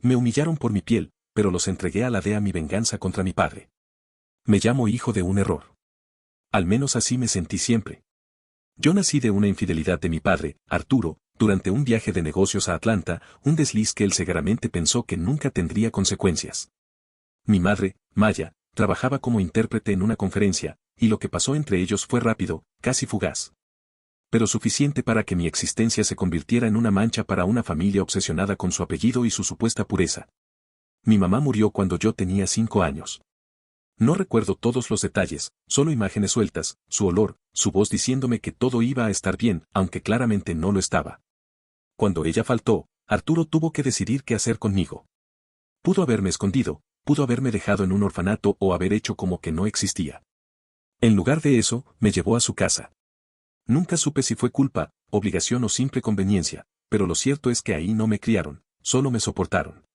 Me humillaron por mi piel, pero los entregué a la DEA mi venganza contra mi padre. Me llamo hijo de un error. Al menos así me sentí siempre. Yo nací de una infidelidad de mi padre, Arturo, durante un viaje de negocios a Atlanta, un desliz que él cegaramente pensó que nunca tendría consecuencias. Mi madre, Maya, trabajaba como intérprete en una conferencia, y lo que pasó entre ellos fue rápido, casi fugaz. Pero suficiente para que mi existencia se convirtiera en una mancha para una familia obsesionada con su apellido y su supuesta pureza. Mi mamá murió cuando yo tenía 5 años. No recuerdo todos los detalles, solo imágenes sueltas, su olor, su voz diciéndome que todo iba a estar bien, aunque claramente no lo estaba. Cuando ella faltó, Arturo tuvo que decidir qué hacer conmigo. Pudo haberme escondido, pudo haberme dejado en un orfanato o haber hecho como que no existía. En lugar de eso, me llevó a su casa. Nunca supe si fue culpa, obligación o simple conveniencia, pero lo cierto es que ahí no me criaron, solo me soportaron.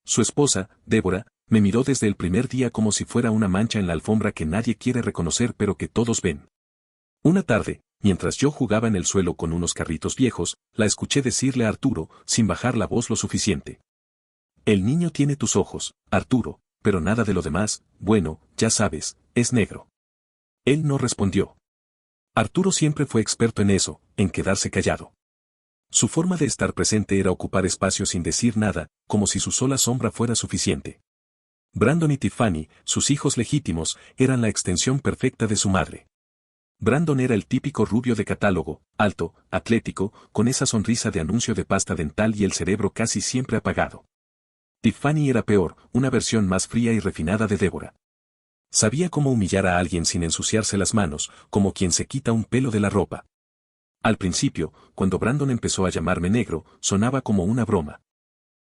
Su esposa, Débora, me miró desde el primer día como si fuera una mancha en la alfombra que nadie quiere reconocer pero que todos ven. Una tarde, mientras yo jugaba en el suelo con unos carritos viejos, la escuché decirle a Arturo, sin bajar la voz lo suficiente. El niño tiene tus ojos, Arturo, pero nada de lo demás, bueno, ya sabes, es negro. Él no respondió. Arturo siempre fue experto en eso, en quedarse callado. Su forma de estar presente era ocupar espacio sin decir nada, como si su sola sombra fuera suficiente. Brandon y Tiffany, sus hijos legítimos, eran la extensión perfecta de su madre. Brandon era el típico rubio de catálogo, alto, atlético, con esa sonrisa de anuncio de pasta dental y el cerebro casi siempre apagado. Tiffany era peor, una versión más fría y refinada de Débora. Sabía cómo humillar a alguien sin ensuciarse las manos, como quien se quita un pelo de la ropa. Al principio, cuando Brandon empezó a llamarme negro, sonaba como una broma.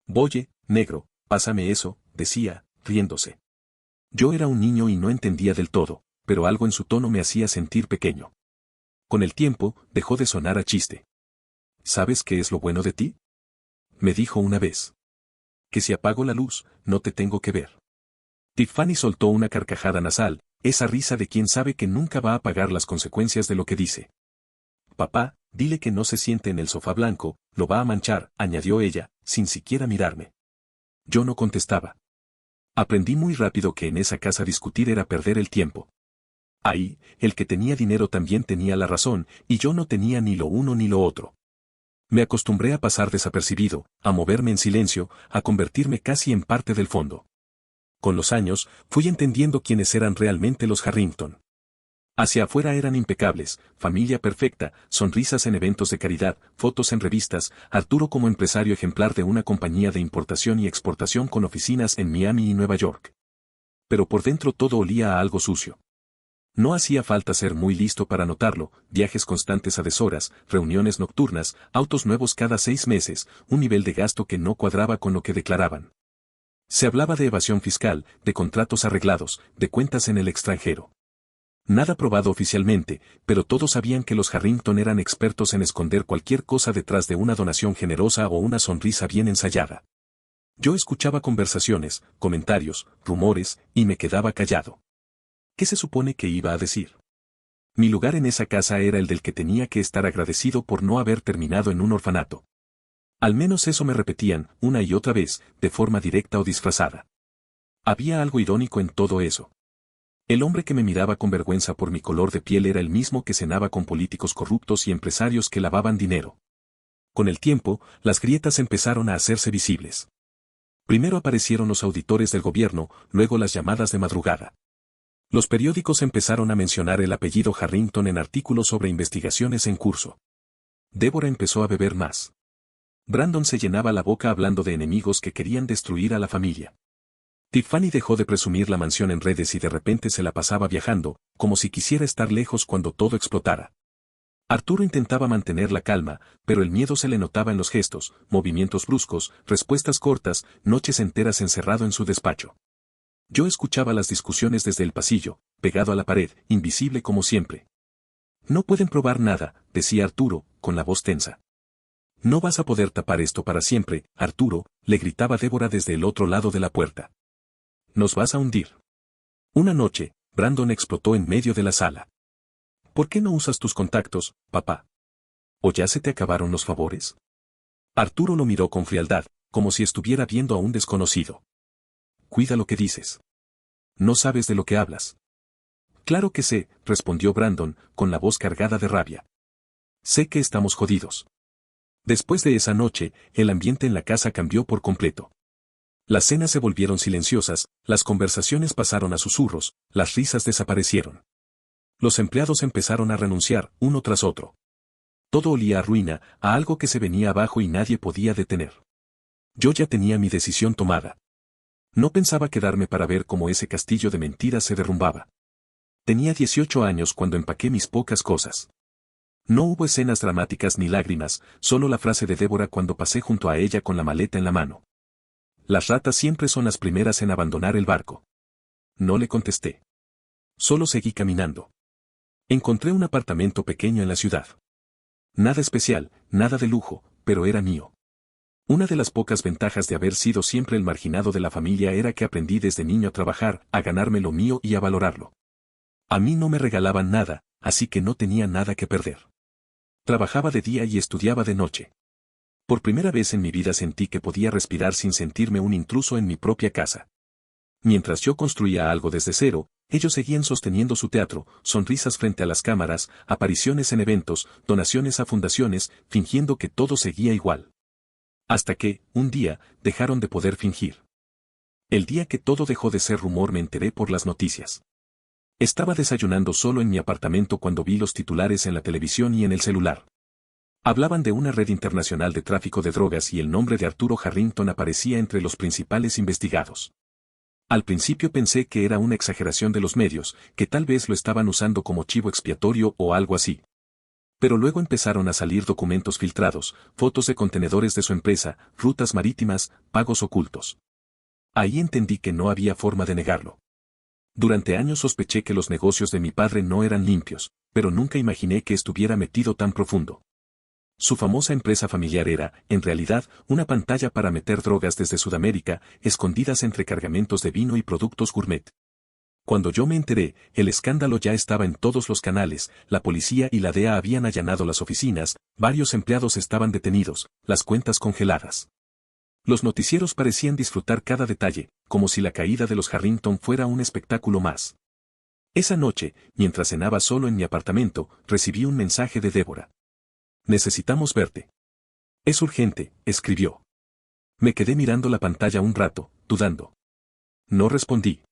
«Boye, negro, pásame eso», decía, riéndose. Yo era un niño y no entendía del todo, pero algo en su tono me hacía sentir pequeño. Con el tiempo, dejó de sonar a chiste. «¿Sabes qué es lo bueno de ti?», me dijo una vez. «Que si apago la luz, no te tengo que ver». Tiffany soltó una carcajada nasal, esa risa de quien sabe que nunca va a pagar las consecuencias de lo que dice. «Papá, dile que no se siente en el sofá blanco, lo va a manchar», añadió ella, sin siquiera mirarme. Yo no contestaba. Aprendí muy rápido que en esa casa discutir era perder el tiempo. Ahí, el que tenía dinero también tenía la razón, y yo no tenía ni lo uno ni lo otro. Me acostumbré a pasar desapercibido, a moverme en silencio, a convertirme casi en parte del fondo. Con los años, fui entendiendo quiénes eran realmente los Harrington. Hacia afuera eran impecables, familia perfecta, sonrisas en eventos de caridad, fotos en revistas, Arturo como empresario ejemplar de una compañía de importación y exportación con oficinas en Miami y Nueva York. Pero por dentro todo olía a algo sucio. No hacía falta ser muy listo para notarlo, viajes constantes a deshoras, reuniones nocturnas, autos nuevos cada 6 meses, un nivel de gasto que no cuadraba con lo que declaraban. Se hablaba de evasión fiscal, de contratos arreglados, de cuentas en el extranjero. Nada probado oficialmente, pero todos sabían que los Harrington eran expertos en esconder cualquier cosa detrás de una donación generosa o una sonrisa bien ensayada. Yo escuchaba conversaciones, comentarios, rumores, y me quedaba callado. ¿Qué se supone que iba a decir? Mi lugar en esa casa era el del que tenía que estar agradecido por no haber terminado en un orfanato. Al menos eso me repetían, una y otra vez, de forma directa o disfrazada. Había algo irónico en todo eso. El hombre que me miraba con vergüenza por mi color de piel era el mismo que cenaba con políticos corruptos y empresarios que lavaban dinero. Con el tiempo, las grietas empezaron a hacerse visibles. Primero aparecieron los auditores del gobierno, luego las llamadas de madrugada. Los periódicos empezaron a mencionar el apellido Harrington en artículos sobre investigaciones en curso. Débora empezó a beber más. Brandon se llenaba la boca hablando de enemigos que querían destruir a la familia. Tiffany dejó de presumir la mansión en redes y de repente se la pasaba viajando, como si quisiera estar lejos cuando todo explotara. Arturo intentaba mantener la calma, pero el miedo se le notaba en los gestos, movimientos bruscos, respuestas cortas, noches enteras encerrado en su despacho. Yo escuchaba las discusiones desde el pasillo, pegado a la pared, invisible como siempre. «No pueden probar nada», decía Arturo, con la voz tensa. «No vas a poder tapar esto para siempre, Arturo», le gritaba Débora desde el otro lado de la puerta. «Nos vas a hundir». Una noche, Brandon explotó en medio de la sala. «¿Por qué no usas tus contactos, papá? ¿O ya se te acabaron los favores?». Arturo lo miró con frialdad, como si estuviera viendo a un desconocido. Cuida lo que dices. No sabes de lo que hablas. Claro que sé, respondió Brandon, con la voz cargada de rabia. Sé que estamos jodidos. Después de esa noche, el ambiente en la casa cambió por completo. Las cenas se volvieron silenciosas, las conversaciones pasaron a susurros, las risas desaparecieron. Los empleados empezaron a renunciar, uno tras otro. Todo olía a ruina, a algo que se venía abajo y nadie podía detener. Yo ya tenía mi decisión tomada. No pensaba quedarme para ver cómo ese castillo de mentiras se derrumbaba. Tenía 18 años cuando empaqué mis pocas cosas. No hubo escenas dramáticas ni lágrimas, solo la frase de Débora cuando pasé junto a ella con la maleta en la mano. Las ratas siempre son las primeras en abandonar el barco. No le contesté. Solo seguí caminando. Encontré un apartamento pequeño en la ciudad. Nada especial, nada de lujo, pero era mío. Una de las pocas ventajas de haber sido siempre el marginado de la familia era que aprendí desde niño a trabajar, a ganarme lo mío y a valorarlo. A mí no me regalaban nada, así que no tenía nada que perder. Trabajaba de día y estudiaba de noche. Por primera vez en mi vida sentí que podía respirar sin sentirme un intruso en mi propia casa. Mientras yo construía algo desde cero, ellos seguían sosteniendo su teatro, sonrisas frente a las cámaras, apariciones en eventos, donaciones a fundaciones, fingiendo que todo seguía igual. Hasta que, un día, dejaron de poder fingir. El día que todo dejó de ser rumor me enteré por las noticias. Estaba desayunando solo en mi apartamento cuando vi los titulares en la televisión y en el celular. Hablaban de una red internacional de tráfico de drogas y el nombre de Arturo Harrington aparecía entre los principales investigados. Al principio pensé que era una exageración de los medios, que tal vez lo estaban usando como chivo expiatorio o algo así. Pero luego empezaron a salir documentos filtrados, fotos de contenedores de su empresa, rutas marítimas, pagos ocultos. Ahí entendí que no había forma de negarlo. Durante años sospeché que los negocios de mi padre no eran limpios, pero nunca imaginé que estuviera metido tan profundo. Su famosa empresa familiar era, en realidad, una pantalla para meter drogas desde Sudamérica, escondidas entre cargamentos de vino y productos gourmet. Cuando yo me enteré, el escándalo ya estaba en todos los canales, la policía y la DEA habían allanado las oficinas, varios empleados estaban detenidos, las cuentas congeladas. Los noticieros parecían disfrutar cada detalle, como si la caída de los Harrington fuera un espectáculo más. Esa noche, mientras cenaba solo en mi apartamento, recibí un mensaje de Débora. Necesitamos verte. Es urgente, escribió. Me quedé mirando la pantalla un rato, dudando. No respondí.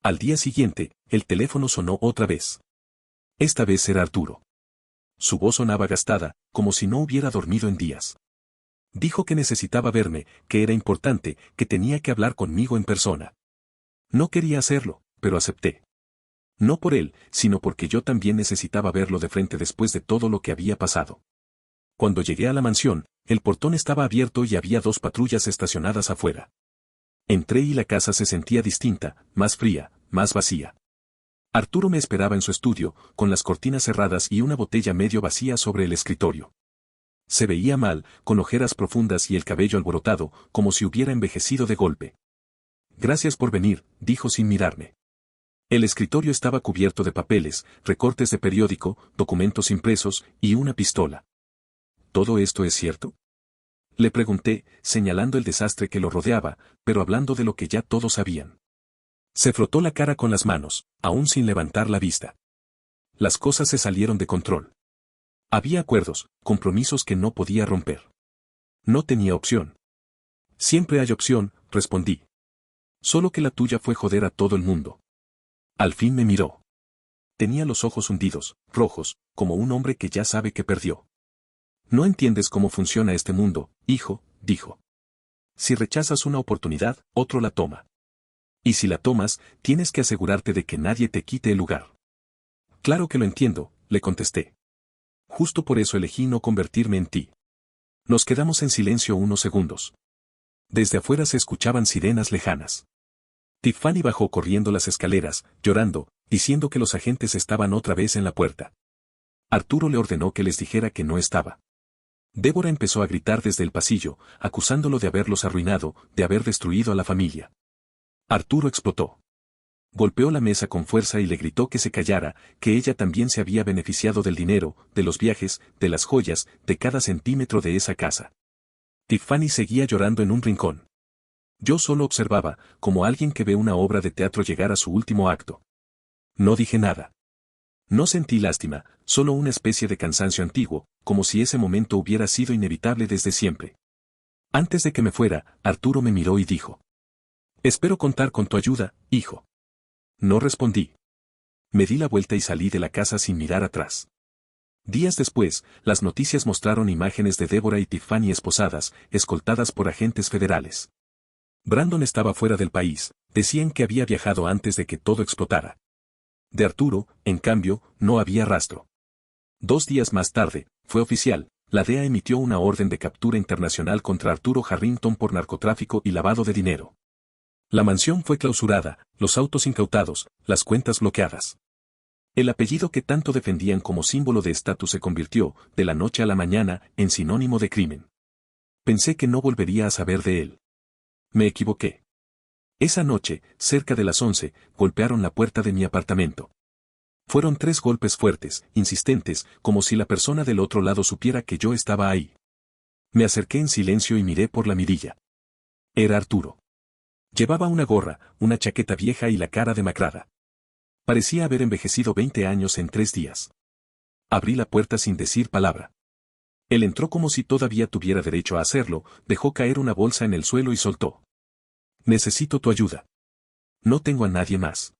Al día siguiente, el teléfono sonó otra vez. Esta vez era Arturo. Su voz sonaba gastada, como si no hubiera dormido en días. Dijo que necesitaba verme, que era importante, que tenía que hablar conmigo en persona. No quería hacerlo, pero acepté. No por él, sino porque yo también necesitaba verlo de frente después de todo lo que había pasado. Cuando llegué a la mansión, el portón estaba abierto y había 2 patrullas estacionadas afuera. Entré y la casa se sentía distinta, más fría, más vacía. Arturo me esperaba en su estudio, con las cortinas cerradas y una botella medio vacía sobre el escritorio. Se veía mal, con ojeras profundas y el cabello alborotado, como si hubiera envejecido de golpe. Gracias por venir, dijo sin mirarme. El escritorio estaba cubierto de papeles, recortes de periódico, documentos impresos y una pistola. ¿Todo esto es cierto? Le pregunté, señalando el desastre que lo rodeaba, pero hablando de lo que ya todos sabían. Se frotó la cara con las manos, aún sin levantar la vista. Las cosas se salieron de control. Había acuerdos, compromisos que no podía romper. No tenía opción. Siempre hay opción, respondí. Solo que la tuya fue joder a todo el mundo. Al fin me miró. Tenía los ojos hundidos, rojos, como un hombre que ya sabe que perdió. No entiendes cómo funciona este mundo, hijo, dijo. Si rechazas una oportunidad, otro la toma. Y si la tomas, tienes que asegurarte de que nadie te quite el lugar. Claro que lo entiendo, le contesté. Justo por eso elegí no convertirme en ti. Nos quedamos en silencio unos segundos. Desde afuera se escuchaban sirenas lejanas. Tiffany bajó corriendo las escaleras, llorando, diciendo que los agentes estaban otra vez en la puerta. Arturo le ordenó que les dijera que no estaba. Débora empezó a gritar desde el pasillo, acusándolo de haberlos arruinado, de haber destruido a la familia. Arturo explotó. Golpeó la mesa con fuerza y le gritó que se callara, que ella también se había beneficiado del dinero, de los viajes, de las joyas, de cada centímetro de esa casa. Tiffany seguía llorando en un rincón. Yo solo observaba, como alguien que ve una obra de teatro llegar a su último acto. No dije nada. No sentí lástima, solo una especie de cansancio antiguo, como si ese momento hubiera sido inevitable desde siempre. Antes de que me fuera, Arturo me miró y dijo: «Espero contar con tu ayuda, hijo». No respondí. Me di la vuelta y salí de la casa sin mirar atrás. Días después, las noticias mostraron imágenes de Débora y Tiffany esposadas, escoltadas por agentes federales. Brandon estaba fuera del país, decían que había viajado antes de que todo explotara. De Arturo, en cambio, no había rastro. 2 días más tarde, fue oficial, la DEA emitió una orden de captura internacional contra Arturo Harrington por narcotráfico y lavado de dinero. La mansión fue clausurada, los autos incautados, las cuentas bloqueadas. El apellido que tanto defendían como símbolo de estatus se convirtió, de la noche a la mañana, en sinónimo de crimen. Pensé que no volvería a saber de él. Me equivoqué. Esa noche, cerca de las 11, golpearon la puerta de mi apartamento. Fueron 3 golpes fuertes, insistentes, como si la persona del otro lado supiera que yo estaba ahí. Me acerqué en silencio y miré por la mirilla. Era Arturo. Llevaba una gorra, una chaqueta vieja y la cara demacrada. Parecía haber envejecido 20 años en 3 días. Abrí la puerta sin decir palabra. Él entró como si todavía tuviera derecho a hacerlo, dejó caer una bolsa en el suelo y soltó: «Necesito tu ayuda». «No tengo a nadie más».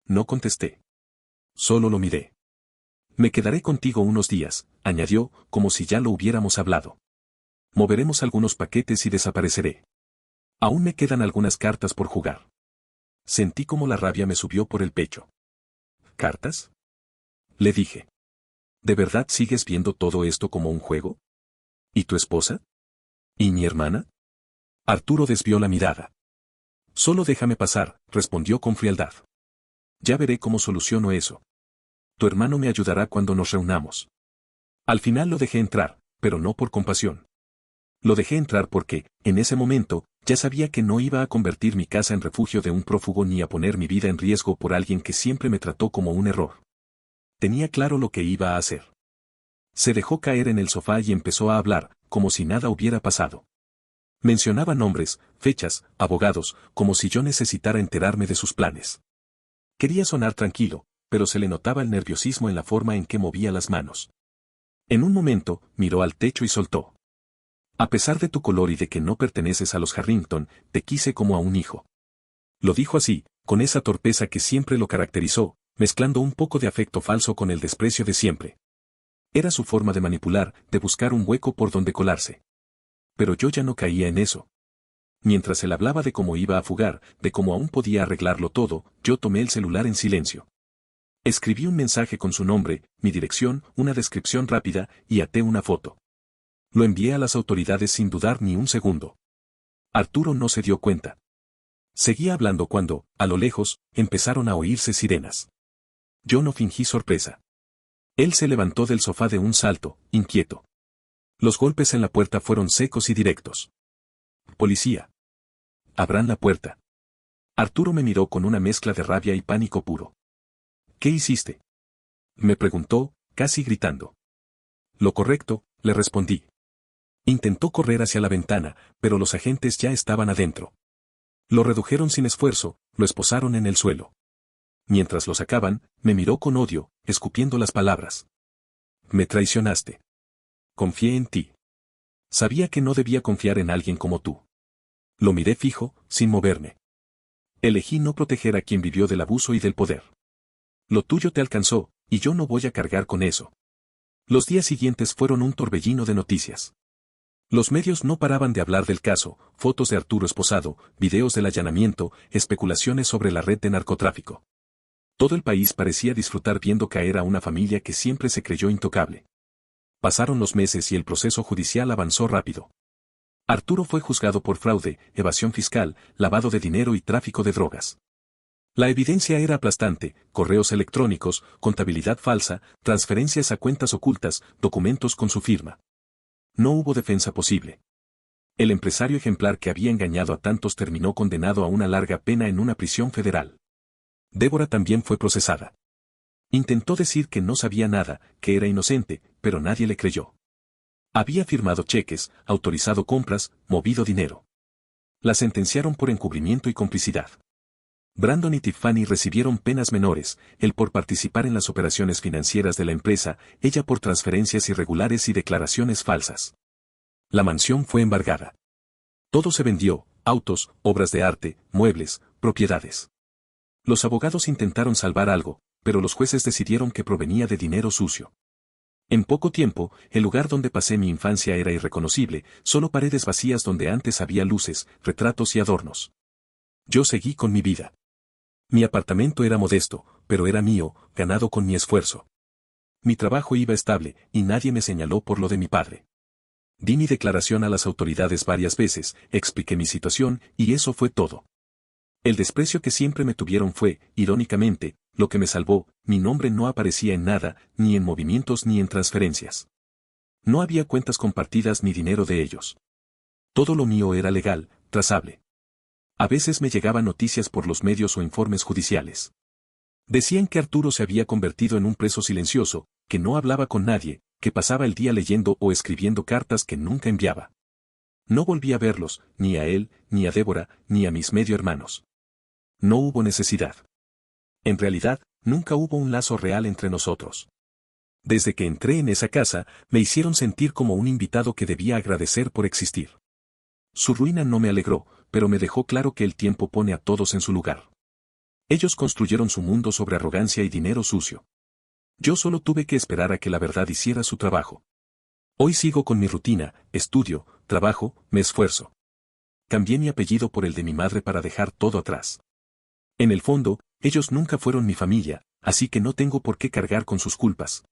No contesté. Solo lo miré. «Me quedaré contigo unos días», añadió, como si ya lo hubiéramos hablado. «Moveremos algunos paquetes y desapareceré. Aún me quedan algunas cartas por jugar». Sentí como la rabia me subió por el pecho. «¿Cartas?», le dije. «¿De verdad sigues viendo todo esto como un juego? ¿Y tu esposa? ¿Y mi hermana?». Arturo desvió la mirada. «Solo déjame pasar», respondió con frialdad. «Ya veré cómo soluciono eso. Tu hermano me ayudará cuando nos reunamos». Al final lo dejé entrar, pero no por compasión. Lo dejé entrar porque, en ese momento, ya sabía que no iba a convertir mi casa en refugio de un prófugo ni a poner mi vida en riesgo por alguien que siempre me trató como un error. Tenía claro lo que iba a hacer. Se dejó caer en el sofá y empezó a hablar, como si nada hubiera pasado. Mencionaba nombres, fechas, abogados, como si yo necesitara enterarme de sus planes. Quería sonar tranquilo, pero se le notaba el nerviosismo en la forma en que movía las manos. En un momento, miró al techo y soltó: «A pesar de tu color y de que no perteneces a los Harrington, te quise como a un hijo». Lo dijo así, con esa torpeza que siempre lo caracterizó, mezclando un poco de afecto falso con el desprecio de siempre. Era su forma de manipular, de buscar un hueco por donde colarse. Pero yo ya no caía en eso. Mientras él hablaba de cómo iba a fugar, de cómo aún podía arreglarlo todo, yo tomé el celular en silencio. Escribí un mensaje con su nombre, mi dirección, una descripción rápida, y até una foto. Lo envié a las autoridades sin dudar ni un segundo. Arturo no se dio cuenta. Seguía hablando cuando, a lo lejos, empezaron a oírse sirenas. Yo no fingí sorpresa. Él se levantó del sofá de un salto, inquieto. Los golpes en la puerta fueron secos y directos. «Policía. Abran la puerta». Arturo me miró con una mezcla de rabia y pánico puro. «¿Qué hiciste?», me preguntó, casi gritando. «Lo correcto», le respondí. Intentó correr hacia la ventana, pero los agentes ya estaban adentro. Lo redujeron sin esfuerzo, lo esposaron en el suelo. Mientras lo sacaban, me miró con odio, escupiendo las palabras. «Me traicionaste. Confié en ti. Sabía que no debía confiar en alguien como tú». Lo miré fijo, sin moverme. «Elegí no proteger a quien vivió del abuso y del poder. Lo tuyo te alcanzó, y yo no voy a cargar con eso». Los días siguientes fueron un torbellino de noticias. Los medios no paraban de hablar del caso, fotos de Arturo esposado, videos del allanamiento, especulaciones sobre la red de narcotráfico. Todo el país parecía disfrutar viendo caer a una familia que siempre se creyó intocable. Pasaron los meses y el proceso judicial avanzó rápido. Arturo fue juzgado por fraude, evasión fiscal, lavado de dinero y tráfico de drogas. La evidencia era aplastante: correos electrónicos, contabilidad falsa, transferencias a cuentas ocultas, documentos con su firma. No hubo defensa posible. El empresario ejemplar que había engañado a tantos terminó condenado a una larga pena en una prisión federal. Débora también fue procesada. Intentó decir que no sabía nada, que era inocente, pero nadie le creyó. Había firmado cheques, autorizado compras, movido dinero. La sentenciaron por encubrimiento y complicidad. Brandon y Tiffany recibieron penas menores, él por participar en las operaciones financieras de la empresa, ella por transferencias irregulares y declaraciones falsas. La mansión fue embargada. Todo se vendió, autos, obras de arte, muebles, propiedades. Los abogados intentaron salvar algo, pero los jueces decidieron que provenía de dinero sucio. En poco tiempo, el lugar donde pasé mi infancia era irreconocible, solo paredes vacías donde antes había luces, retratos y adornos. Yo seguí con mi vida. Mi apartamento era modesto, pero era mío, ganado con mi esfuerzo. Mi trabajo iba estable, y nadie me señaló por lo de mi padre. Di mi declaración a las autoridades varias veces, expliqué mi situación, y eso fue todo. El desprecio que siempre me tuvieron fue, irónicamente, lo que me salvó, mi nombre no aparecía en nada, ni en movimientos ni en transferencias. No había cuentas compartidas ni dinero de ellos. Todo lo mío era legal, trazable. A veces me llegaban noticias por los medios o informes judiciales. Decían que Arturo se había convertido en un preso silencioso, que no hablaba con nadie, que pasaba el día leyendo o escribiendo cartas que nunca enviaba. No volví a verlos, ni a él, ni a Débora, ni a mis medio hermanos. No hubo necesidad. En realidad, nunca hubo un lazo real entre nosotros. Desde que entré en esa casa, me hicieron sentir como un invitado que debía agradecer por existir. Su ruina no me alegró, pero me dejó claro que el tiempo pone a todos en su lugar. Ellos construyeron su mundo sobre arrogancia y dinero sucio. Yo solo tuve que esperar a que la verdad hiciera su trabajo. Hoy sigo con mi rutina, estudio, trabajo, me esfuerzo. Cambié mi apellido por el de mi madre para dejar todo atrás. En el fondo, ellos nunca fueron mi familia, así que no tengo por qué cargar con sus culpas.